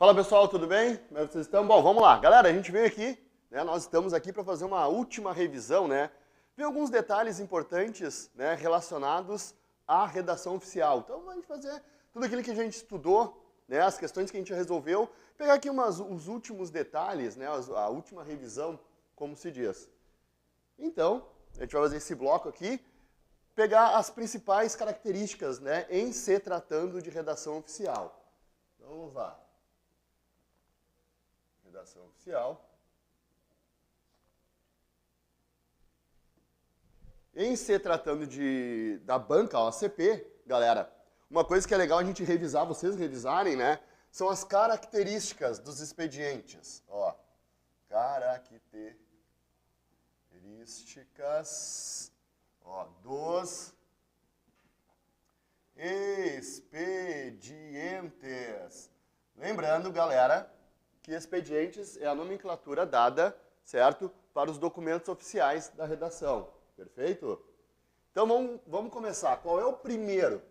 Fala pessoal, tudo bem? Como é que vocês estão? Bom, vamos lá. Galera, a gente veio aqui, né? Nós estamos aqui para fazer uma última revisão, né? Ver alguns detalhes importantes, né, relacionados à redação oficial. Então, vamos fazer tudo aquilo que a gente estudou, né, as questões que a gente resolveu, pegar aqui os últimos detalhes, né, a última revisão, como se diz. Então, a gente vai fazer esse bloco aqui, pegar as principais características, né, em se tratando de redação oficial. Então, vamos lá. Redação oficial. Em se tratando da banca OCP, galera, uma coisa que é legal a gente revisar, vocês revisarem, né, são as características dos expedientes. Ó, características, ó, dos expedientes. Lembrando, galera, que expedientes é a nomenclatura dada, certo, para os documentos oficiais da redação. Perfeito? Então vamos começar. Qual é o primeiro?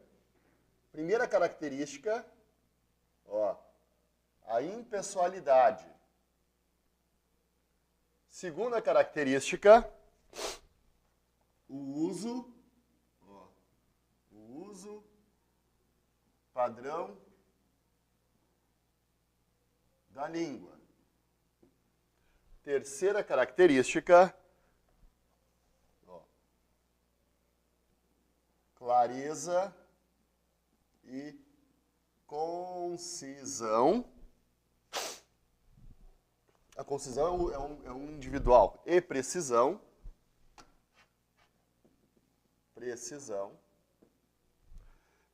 Primeira característica, ó, a impessoalidade. Segunda característica, o uso padrão da língua. Terceira característica, ó, clareza e concisão. A concisão é um individual. E precisão. Precisão.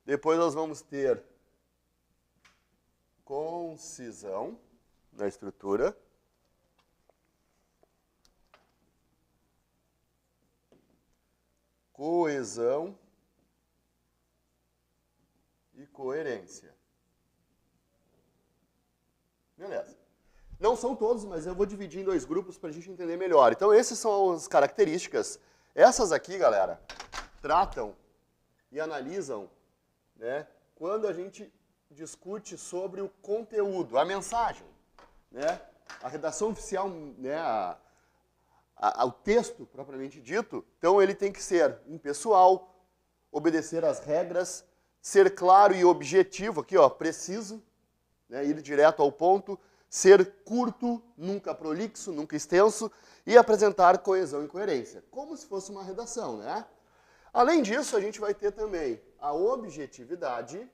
Depois nós vamos ter concisão na estrutura. Coesão e coerência. Beleza. Não são todos, mas eu vou dividir em dois grupos para a gente entender melhor. Então, essas são as características. Essas aqui, galera, tratam e analisam, né, quando a gente discute sobre o conteúdo, a mensagem, né, a redação oficial, né, o texto propriamente dito. Então, ele tem que ser impessoal, obedecer às regras, ser claro e objetivo, aqui, ó, preciso, né, ir direto ao ponto, ser curto, nunca prolixo, nunca extenso, e apresentar coesão e coerência, como se fosse uma redação, né? Além disso, a gente vai ter também a objetividade,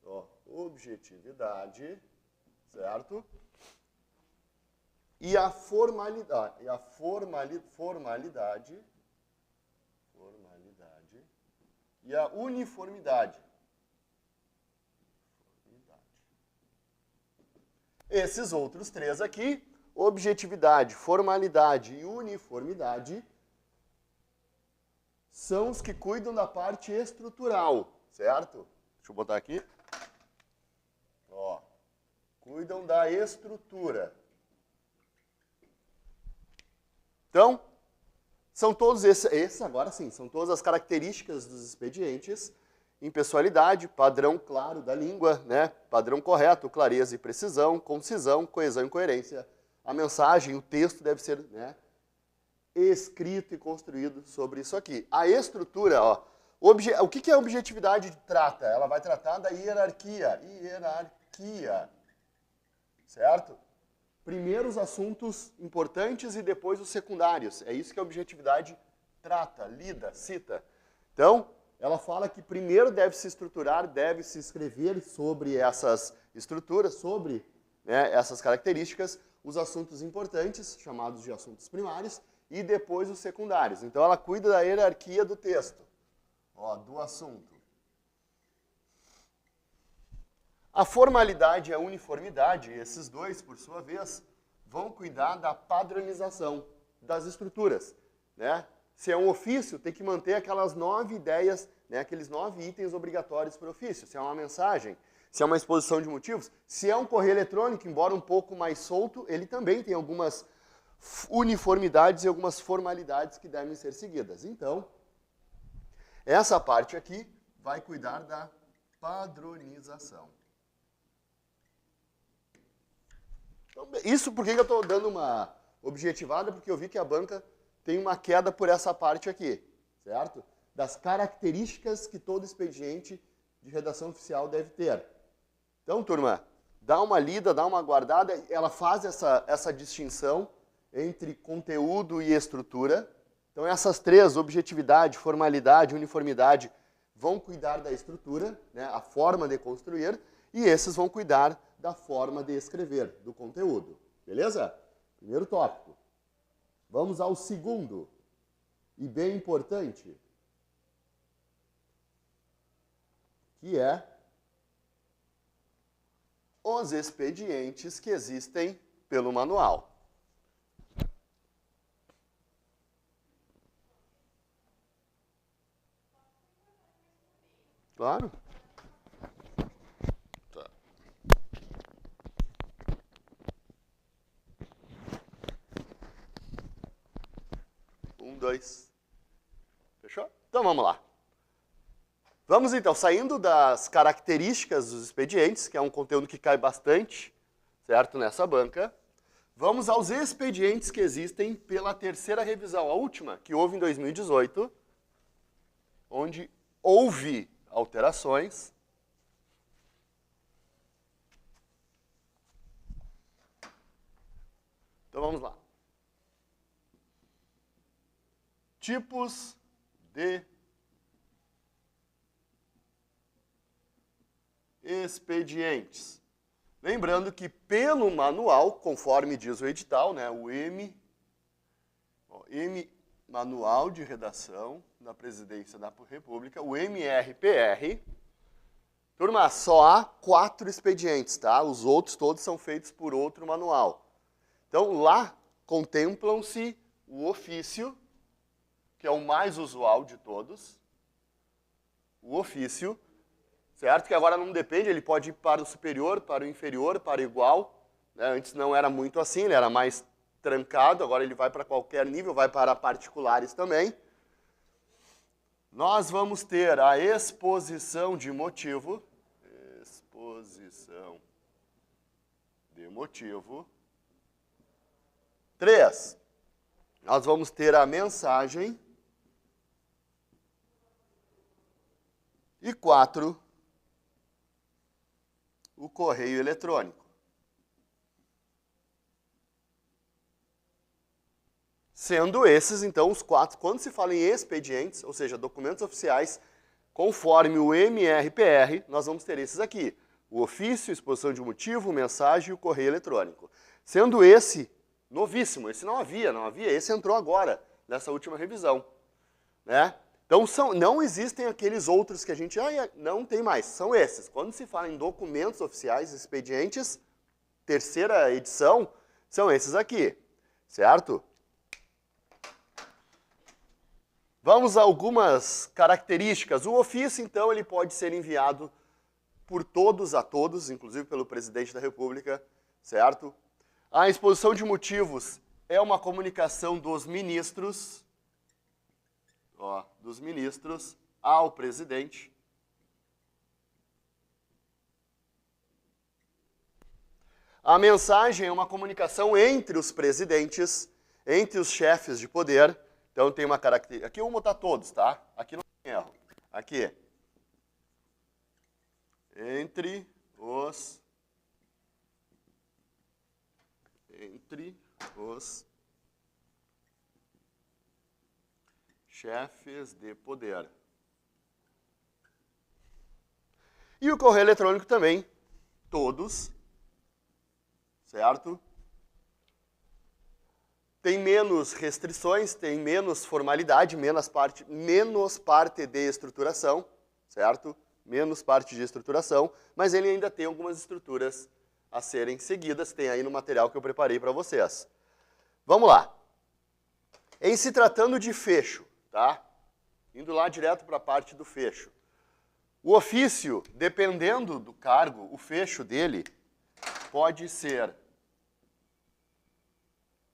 ó, objetividade, certo? E a formalidade, e a uniformidade. Esses outros três aqui, objetividade, formalidade e uniformidade, são os que cuidam da parte estrutural, certo? Deixa eu botar aqui. Ó, cuidam da estrutura. Então, são todos esses agora sim, são todas as características dos expedientes: impessoalidade, padrão claro da língua, né? Padrão correto, clareza e precisão, concisão, coesão e coerência. A mensagem, o texto deve ser, né, escrito e construído sobre isso aqui. A estrutura, ó, o que a objetividade trata? Ela vai tratar da hierarquia, certo? Primeiro os assuntos importantes e depois os secundários. É isso que a objetividade trata, lida, cita. Então, ela fala que primeiro deve se estruturar, deve se escrever sobre essas estruturas, sobre, né, essas características, os assuntos importantes, chamados de assuntos primários, e depois os secundários. Então, ela cuida da hierarquia do texto, ó, do assunto. A formalidade e a uniformidade, esses dois, por sua vez, vão cuidar da padronização das estruturas, né? Se é um ofício, tem que manter aquelas 9 ideias, né, aqueles 9 itens obrigatórios para o ofício. Se é uma mensagem, se é uma exposição de motivos, se é um correio eletrônico, embora um pouco mais solto, ele também tem algumas uniformidades e algumas formalidades que devem ser seguidas. Então, essa parte aqui vai cuidar da padronização. Então, isso por que eu estou dando uma objetivada? Porque eu vi que a banca tem uma queda por essa parte aqui, certo? Das características que todo expediente de redação oficial deve ter. Então, turma, dá uma lida, dá uma guardada, ela faz essa distinção entre conteúdo e estrutura. Então, essas três, objetividade, formalidade, uniformidade, vão cuidar da estrutura, né, a forma de construir, e esses vão cuidar da forma de escrever, do conteúdo. Beleza? Primeiro tópico. Vamos ao segundo, e bem importante, que é os expedientes que existem pelo manual. Claro? Tá. Um, dois. Fechou? Então vamos lá. Vamos então, saindo das características dos expedientes, que é um conteúdo que cai bastante, certo, nessa banca, vamos aos expedientes que existem pela terceira revisão, a última, que houve em 2018, onde houve alterações. Então vamos lá. Tipos de expedientes. Lembrando que pelo manual, conforme diz o edital, né, o M Manual de Redação da Presidência da República, o MRPR, turma, só há 4 expedientes, tá? Os outros todos são feitos por outro manual. Então, lá contemplam-se o ofício, que é o mais usual de todos, o ofício, certo? Que agora não depende, ele pode ir para o superior, para o inferior, para o igual. Né? Antes não era muito assim, ele era mais trancado, agora ele vai para qualquer nível, vai para particulares também. Nós vamos ter a exposição de motivo. Exposição de motivo. 3. Nós vamos ter a mensagem. E 4. O correio eletrônico. Sendo esses, então, os 4, quando se fala em expedientes, ou seja, documentos oficiais, conforme o MRPR, nós vamos ter esses aqui. O ofício, exposição de motivo, mensagem e o correio eletrônico. Sendo esse novíssimo, esse não havia, esse entrou agora, nessa última revisão. Né? Então, não existem aqueles outros que a gente... não tem mais, são esses. Quando se fala em documentos oficiais, expedientes, terceira edição, são esses aqui, certo? Vamos a algumas características. O ofício, então, ele pode ser enviado por todos a todos, inclusive pelo presidente da República, certo? A exposição de motivos é uma comunicação dos ministros, ao presidente. A mensagem é uma comunicação entre os presidentes, entre os chefes de poder. Então tem uma característica. Aqui eu vou botar todos, tá? Aqui não tem erro. Aqui. Entre os chefes de poder. E o correio eletrônico também, todos, certo? Tem menos restrições, tem menos formalidade, menos parte de estruturação, certo? Menos parte de estruturação, mas ele ainda tem algumas estruturas a serem seguidas, tem aí no material que eu preparei para vocês. Vamos lá. Em se tratando de fecho, tá? Indo lá direto para a parte do fecho. O ofício, dependendo do cargo, o fecho dele pode ser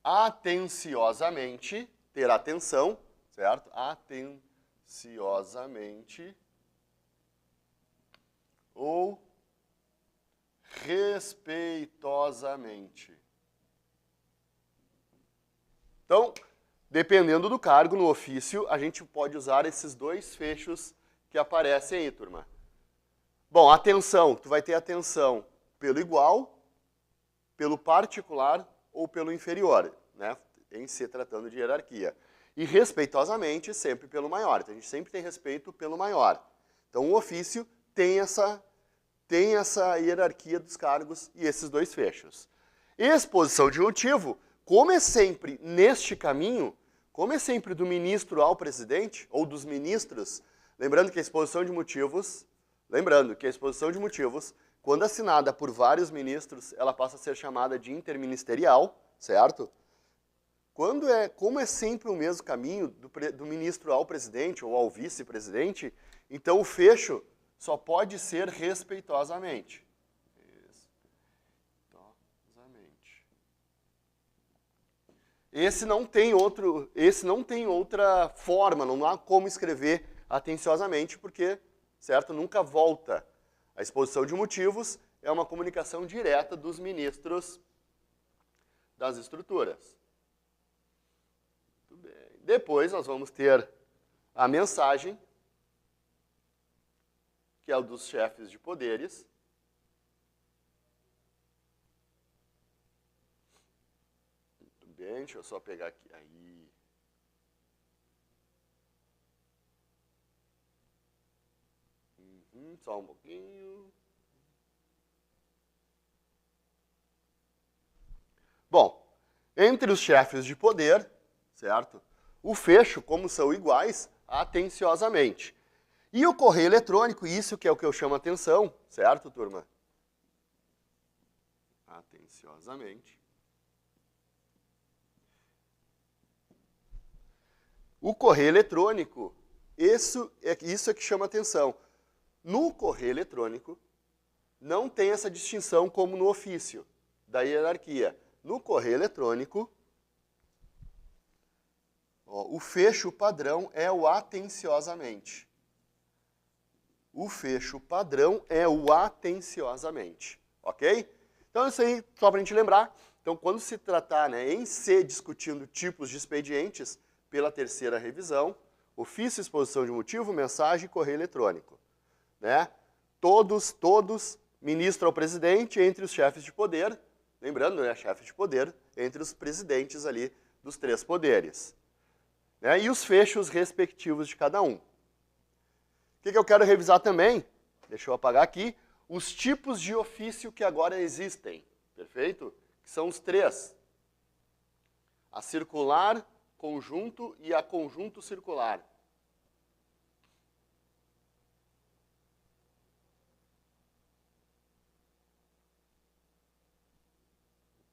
atenciosamente, ter atenção, certo? Atenciosamente ou respeitosamente. Então, dependendo do cargo, no ofício, a gente pode usar esses dois fechos que aparecem aí, turma. Bom, atenção, tu vai ter atenção pelo igual, pelo particular ou pelo inferior, né? Em se tratando de hierarquia. E respeitosamente, sempre pelo maior. Então, a gente sempre tem respeito pelo maior. Então, o ofício tem essa hierarquia dos cargos e esses dois fechos. Exposição de motivo, como é sempre neste caminho, como é sempre do ministro ao presidente, ou dos ministros, lembrando que a exposição de motivos, quando assinada por vários ministros, ela passa a ser chamada de interministerial, certo? Como é sempre o mesmo caminho do ministro ao presidente ou ao vice-presidente, então o fecho só pode ser respeitosamente. Respeitosamente. Esse não tem outra forma, não há como escrever atenciosamente, porque, certo, nunca volta. A exposição de motivos é uma comunicação direta dos ministros das estruturas. Muito bem. Depois nós vamos ter a mensagem, que é o dos chefes de poderes. Muito bem, deixa eu só pegar aqui. Aí. Só um pouquinho. Bom, entre os chefes de poder, certo? O fecho, como são iguais, atenciosamente. E o correio eletrônico, isso que é o que eu chamo a atenção, certo, turma? Atenciosamente. O correio eletrônico, isso é que chama atenção. No correio eletrônico, não tem essa distinção como no ofício da hierarquia. No correio eletrônico, o fecho padrão é o atenciosamente. O fecho padrão é o atenciosamente, ok? Então, isso aí, só para a gente lembrar. Então, quando se tratar em se discutindo tipos de expedientes pela terceira revisão, ofício, exposição de motivo, mensagem e correio eletrônico. Né? Todos, ministro ao presidente, entre os chefes de poder, lembrando, né, chefes de poder, entre os presidentes ali dos três poderes. Né? E os fechos respectivos de cada um. O que eu quero revisar também, deixa eu apagar aqui, os tipos de ofício que agora existem, perfeito? Que são os três. A circular, conjunto e a conjunto circular.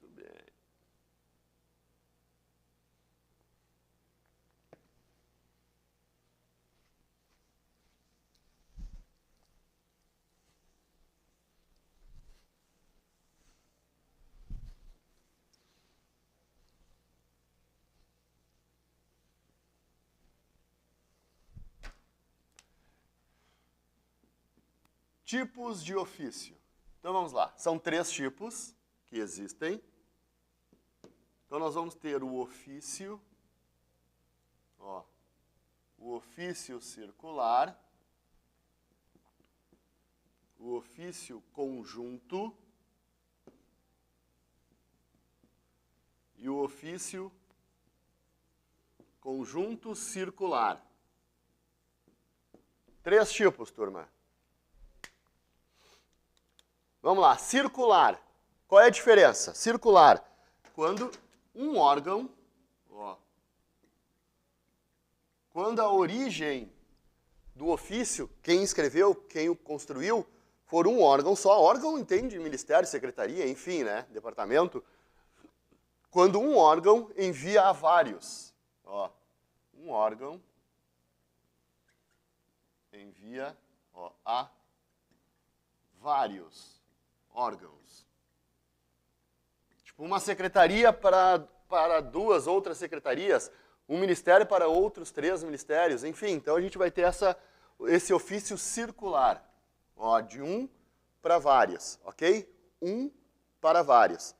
Muito bem. Tipos de ofício. Então vamos lá. São três tipos que existem. Então nós vamos ter o ofício, o ofício circular, o ofício conjunto e o ofício conjunto circular. Três tipos, turma. Vamos lá, circular. Qual é a diferença? Circular, quando um órgão, quando a origem do ofício, quem escreveu, quem o construiu, for um órgão só, órgão entende ministério, secretaria, enfim, né, departamento, quando um órgão envia a vários. Um órgão envia a vários órgãos. Tipo, uma secretaria para duas outras secretarias, um ministério para outros três ministérios, enfim. Então, a gente vai ter esse ofício circular, de um para vários, ok? Um para vários.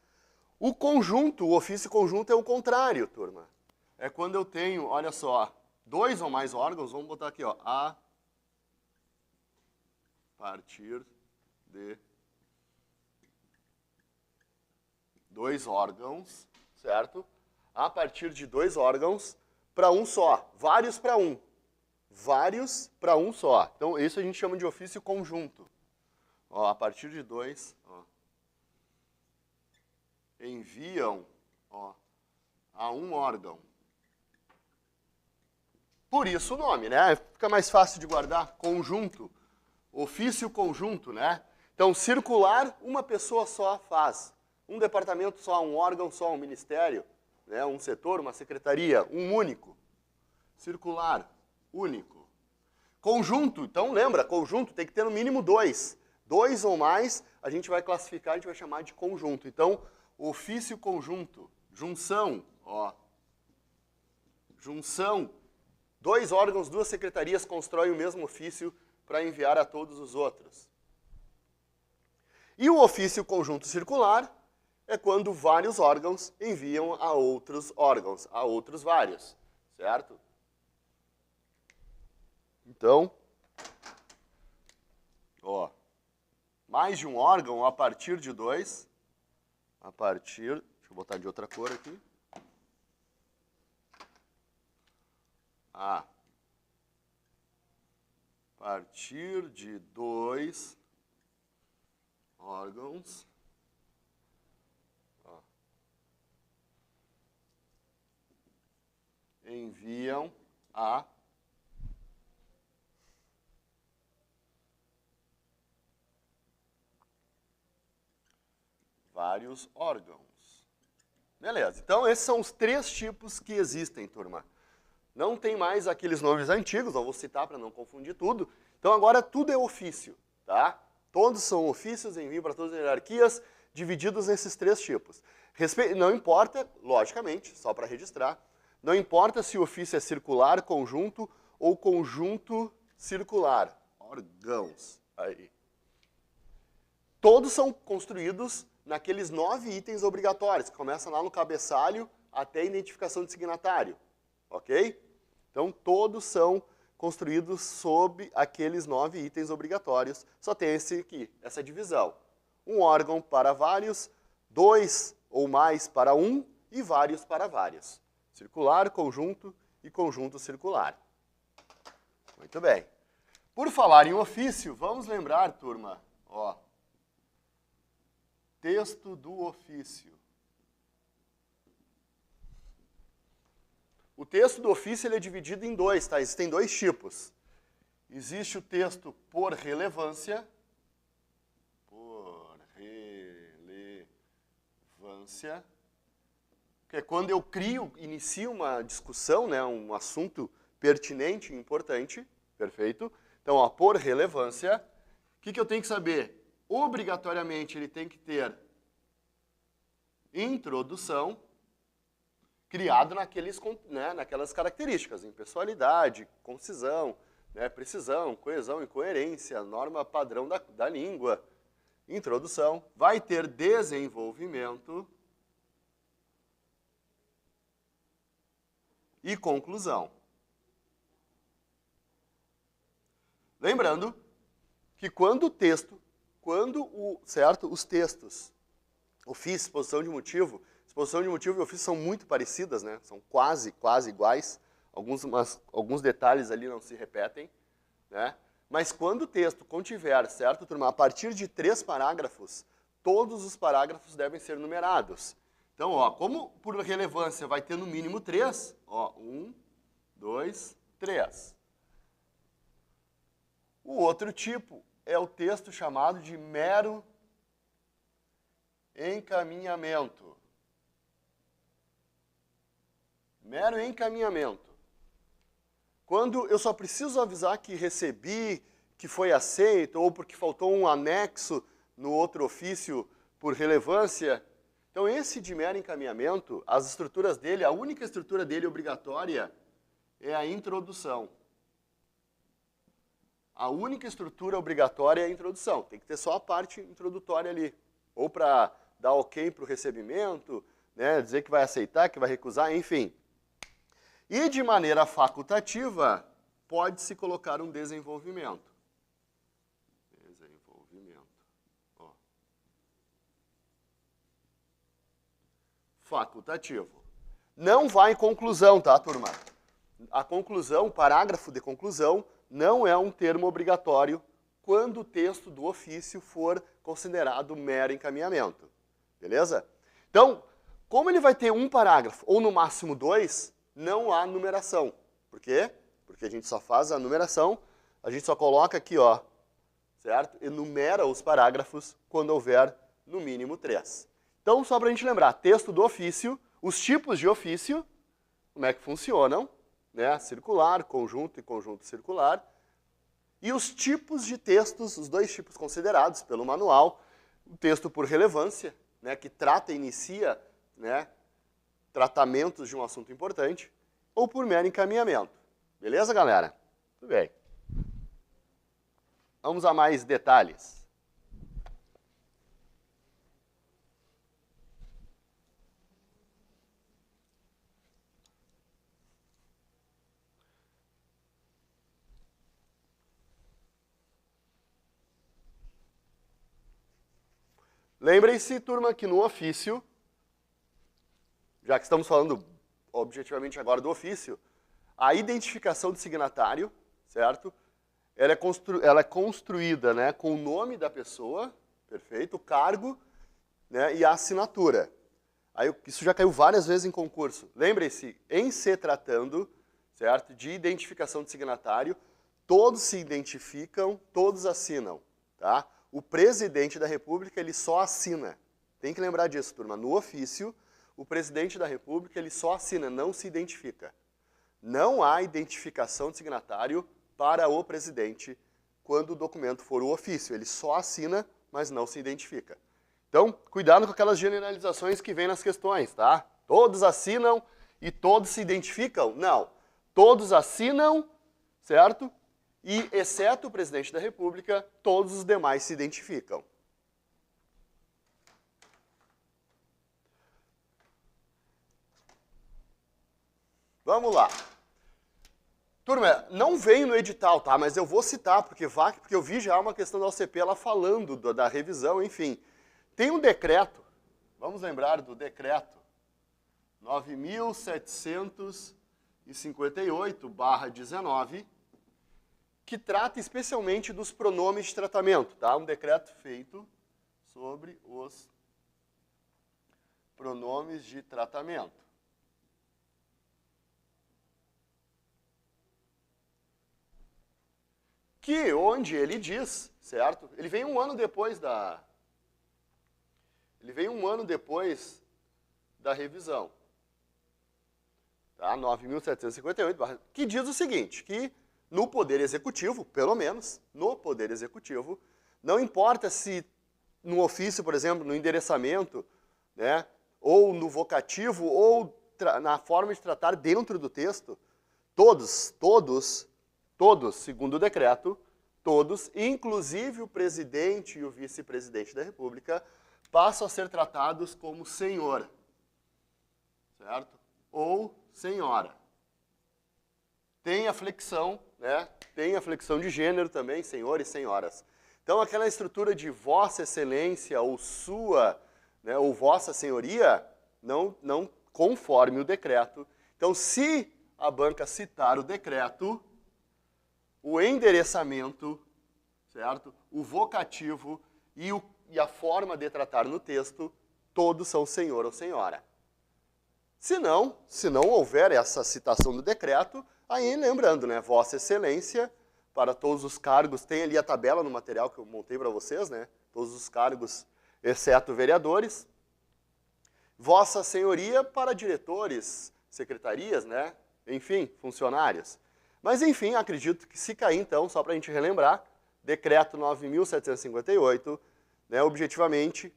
O conjunto, o ofício conjunto é o contrário, turma. é quando eu tenho, olha só, 2 ou mais órgãos, vamos botar aqui, ó, a partir de 2 órgãos, certo? A partir de 2 órgãos para um só, vários para um. Vários para um só. Então, isso a gente chama de ofício conjunto. Ó, a partir de 2, enviam, ó, a um órgão. Por isso o nome, né? Fica mais fácil de guardar. Conjunto. Ofício conjunto, né? Então, circular, uma pessoa só faz. Um departamento só, um órgão só, um ministério, né? Um setor, uma secretaria, um único. Circular, único. Conjunto, então lembra, conjunto tem que ter no mínimo 2. 2 ou mais, a gente vai classificar, a gente vai chamar de conjunto. Então, ofício conjunto, junção, ó. Junção, 2 órgãos, 2 secretarias constroem o mesmo ofício para enviar a todos os outros. E o ofício conjunto circular é quando vários órgãos enviam a outros órgãos, a outros vários, certo? Então, ó, mais de um órgão a partir de 2, deixa eu botar de outra cor aqui. A partir de 2 órgãos, ó, enviam a vários órgãos. Beleza, então esses são os 3 tipos que existem, turma. Não tem mais aqueles nomes antigos, eu vou citar para não confundir tudo. Então agora tudo é ofício, tá? Todos são ofícios, envio para todas as hierarquias, divididos nesses 3 tipos. Não importa, logicamente, só para registrar, não importa se o ofício é circular, conjunto ou conjunto circular. Órgãos, aí. Todos são construídos naqueles 9 itens obrigatórios, que começam lá no cabeçalho até a identificação de signatário. Ok? Então, todos são construídos sob aqueles 9 itens obrigatórios. Só tem esse aqui, essa divisão. Um órgão para vários, 2 ou mais para um e vários para vários. Circular, conjunto e conjunto circular. Muito bem. Por falar em ofício, vamos lembrar, turma, ó, texto do ofício. O texto do ofício ele é dividido em 2, tá? Existem 2 tipos. Existe o texto por relevância. Por relevância. Que é quando eu inicio uma discussão, né? Um assunto pertinente e importante. Perfeito? Então, ó, por relevância. O que eu tenho que saber? Obrigatoriamente ele tem que ter introdução, criado naquelas características, impessoalidade, concisão, né, precisão, coesão e coerência, norma padrão da língua, introdução, vai ter desenvolvimento e conclusão. Lembrando que quando os textos, ofício, exposição de motivo e ofício são muito parecidas, né? São quase iguais. Alguns detalhes ali não se repetem, né? Mas quando o texto contiver, certo, turma? A partir de 3 parágrafos, todos os parágrafos devem ser numerados. Então, ó, como por relevância vai ter no mínimo 3, ó, 1, 2, 3. O outro tipo é o texto chamado de mero encaminhamento. Mero encaminhamento. Quando eu só preciso avisar que recebi, que foi aceito, ou porque faltou um anexo no outro ofício por relevância. Então, esse de mero encaminhamento, as estruturas dele, a única estrutura dele obrigatória é a introdução. A única estrutura obrigatória é a introdução. Tem que ter só a parte introdutória ali. Ou para dar ok para o recebimento, né, dizer que vai aceitar, que vai recusar, enfim. E de maneira facultativa, pode-se colocar um desenvolvimento. Ó. Facultativo. Não vai em conclusão, tá, turma? A conclusão, o parágrafo de conclusão, não é um termo obrigatório quando o texto do ofício for considerado mero encaminhamento. Beleza? Então, como ele vai ter um parágrafo, ou no máximo 2, não há numeração. Por quê? Porque a gente só faz a numeração, a gente só coloca aqui, ó, certo? Enumera os parágrafos quando houver no mínimo 3. Então, só para a gente lembrar, texto do ofício, os tipos de ofício, como é que funcionam, né? Circular, conjunto e conjunto circular. E os tipos de textos, os 2 tipos considerados pelo manual, o texto por relevância, né, que trata e inicia, né, tratamentos de um assunto importante, ou por mero encaminhamento. Beleza, galera? Tudo bem. Vamos a mais detalhes. Lembrem-se, turma, que no ofício, já que estamos falando objetivamente agora do ofício, a identificação do signatário, certo? Ela é construída, né, com o nome da pessoa, perfeito, o cargo, né, e a assinatura. Aí, isso já caiu várias vezes em concurso. Lembrem-se, em se tratando, certo, de identificação de signatário, todos se identificam, todos assinam, tá? O presidente da República, ele só assina. Tem que lembrar disso, turma. No ofício, o presidente da República, ele só assina, não se identifica. Não há identificação de signatário para o presidente quando o documento for o ofício. Ele só assina, mas não se identifica. Então, cuidado com aquelas generalizações que vêm nas questões, tá? Todos assinam e todos se identificam? Não. Todos assinam, certo? E, exceto o presidente da República, todos os demais se identificam. Vamos lá. Turma, não veio no edital, tá? Mas eu vou citar, porque eu vi já uma questão da OCP ela falando da revisão, enfim. Tem um decreto, vamos lembrar do decreto 9.758/19, que trata especialmente dos pronomes de tratamento, tá? Um decreto feito sobre os pronomes de tratamento. Que, onde ele diz, certo? Ele vem um ano depois da revisão. Tá? 9.758, que diz o seguinte, que no Poder Executivo, pelo menos, no Poder Executivo, não importa se no ofício, por exemplo, no endereçamento, né, ou no vocativo, ou na forma de tratar dentro do texto, todos, segundo o decreto, todos, inclusive o presidente e o vice-presidente da República, passam a ser tratados como senhor, certo? Ou senhora. Tem a flexão, né? Tem a flexão de gênero também, senhor e senhoras. Então, aquela estrutura de vossa excelência ou sua, né, ou vossa senhoria, não conforme o decreto. Então, se a banca citar o decreto, o endereçamento, certo? O vocativo e a forma de tratar no texto, todos são senhor ou senhora. Se não houver essa citação do decreto, aí lembrando, né, Vossa Excelência, para todos os cargos, tem ali a tabela no material que eu montei para vocês, né? Todos os cargos, exceto vereadores. Vossa Senhoria para diretores, secretarias, né? Enfim, funcionários. Mas, enfim, acredito que se cair, então, só para a gente relembrar, decreto 9.758, né, objetivamente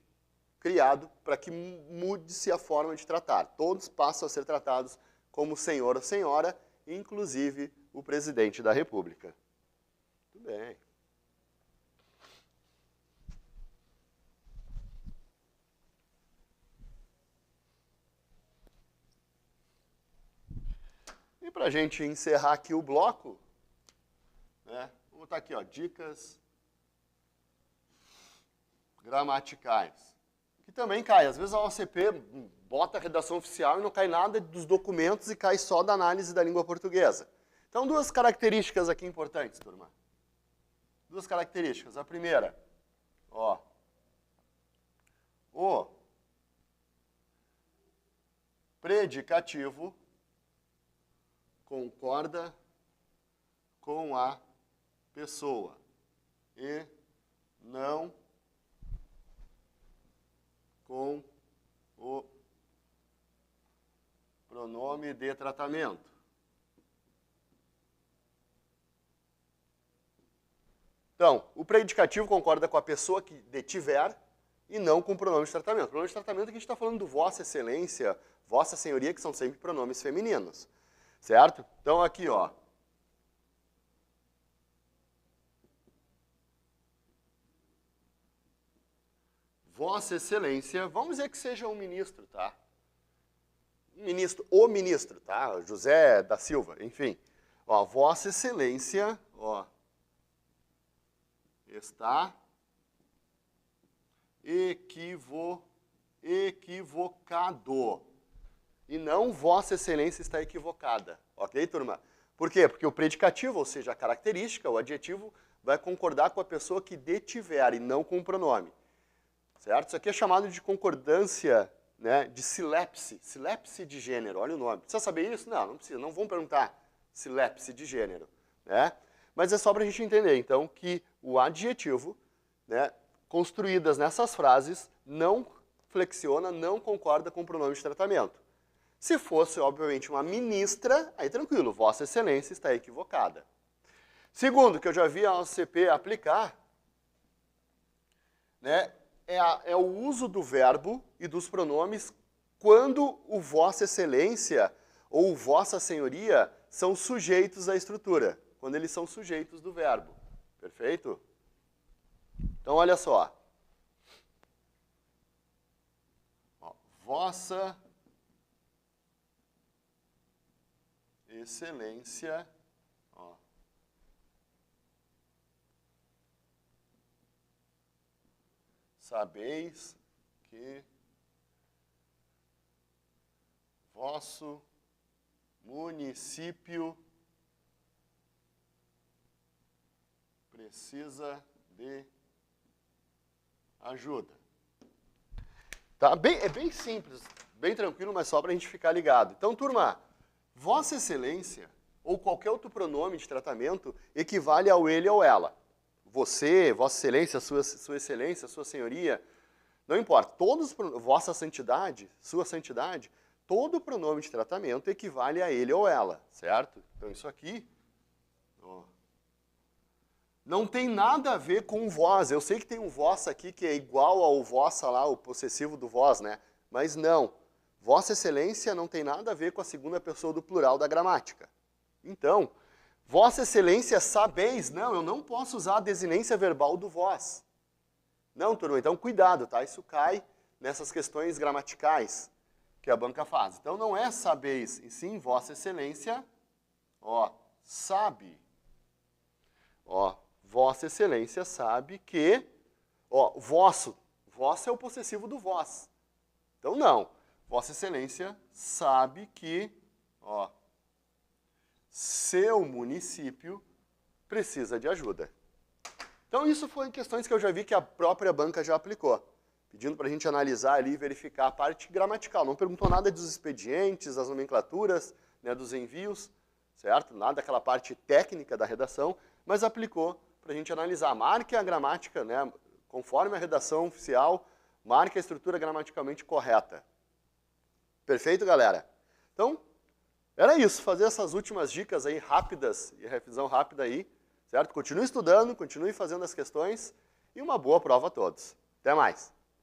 criado para que mude-se a forma de tratar. Todos passam a ser tratados como senhor ou senhora, inclusive o presidente da República. Muito bem. E para a gente encerrar aqui o bloco, né, vou botar aqui, ó, dicas gramaticais. Que também cai. Às vezes a OCP bota a redação oficial e não cai nada dos documentos e cai só da análise da língua portuguesa. Então, duas características aqui importantes, turma. Duas características. A primeira, ó, o predicativo concorda com a pessoa e não com o pronome de tratamento. Então, o predicativo concorda com a pessoa que detiver e não com o pronome de tratamento. O pronome de tratamento é que a gente está falando do Vossa Excelência, Vossa Senhoria, que são sempre pronomes femininos. Certo? Então, aqui, ó. Vossa Excelência, vamos dizer que seja um ministro, tá? O ministro, tá? José da Silva, enfim. Ó, Vossa Excelência, ó, está equivocado. E não Vossa Excelência está equivocada. Ok, turma? Por quê? Porque o predicativo, ou seja, a característica, o adjetivo, vai concordar com a pessoa que detiver e não com o pronome. Certo? Isso aqui é chamado de concordância, né, de silepse. Silepse de gênero, olha o nome. Precisa saber isso? Não, não precisa. Não vão perguntar silepse de gênero. Né? Mas é só para a gente entender, então, que o adjetivo, né, construídas nessas frases, não flexiona, não concorda com o pronome de tratamento. Se fosse, obviamente, uma ministra, aí tranquilo, Vossa Excelência está equivocada. Segundo, que eu já vi a OCP aplicar, né, é o uso do verbo e dos pronomes quando o Vossa Excelência ou o Vossa Senhoria são sujeitos à estrutura, quando eles são sujeitos do verbo. Perfeito? Então, olha só. Ó, Vossa Excelência, ó, sabeis que vosso município precisa de ajuda. Tá? É bem simples, bem tranquilo, mas só para a gente ficar ligado. Então, turma, Vossa Excelência ou qualquer outro pronome de tratamento equivale ao ele ou ela. Você, Vossa Excelência, Sua Excelência, Sua Senhoria, não importa. Todos, Vossa Santidade, Sua Santidade, todo pronome de tratamento equivale a ele ou ela, certo? Então isso aqui, ó, não tem nada a ver com o vós. Eu sei que tem um vós aqui que é igual ao vossa lá, o possessivo do vós, né? Mas não. Vossa Excelência não tem nada a ver com a segunda pessoa do plural da gramática. Então, Vossa Excelência sabeis, não, eu não posso usar a desinência verbal do vós. Não, turma, então cuidado, tá? Isso cai nessas questões gramaticais que a banca faz. Então não é sabeis, e sim Vossa Excelência, ó, sabe. Ó, Vossa Excelência sabe que, ó, vosso é o possessivo do vós. Então não, Vossa Excelência sabe que, ó, seu município precisa de ajuda. Então isso foi questões que eu já vi que a própria banca já aplicou, pedindo para a gente analisar ali e verificar a parte gramatical. Não perguntou nada dos expedientes, das nomenclaturas, né, dos envios, certo? Nada daquela parte técnica da redação, mas aplicou para a gente analisar. Marque a gramática, né, conforme a redação oficial, marque a estrutura gramaticalmente correta. Perfeito, galera? Então, era isso, fazer essas últimas dicas aí rápidas e revisão rápida aí, certo? Continue estudando, continue fazendo as questões e uma boa prova a todos. Até mais!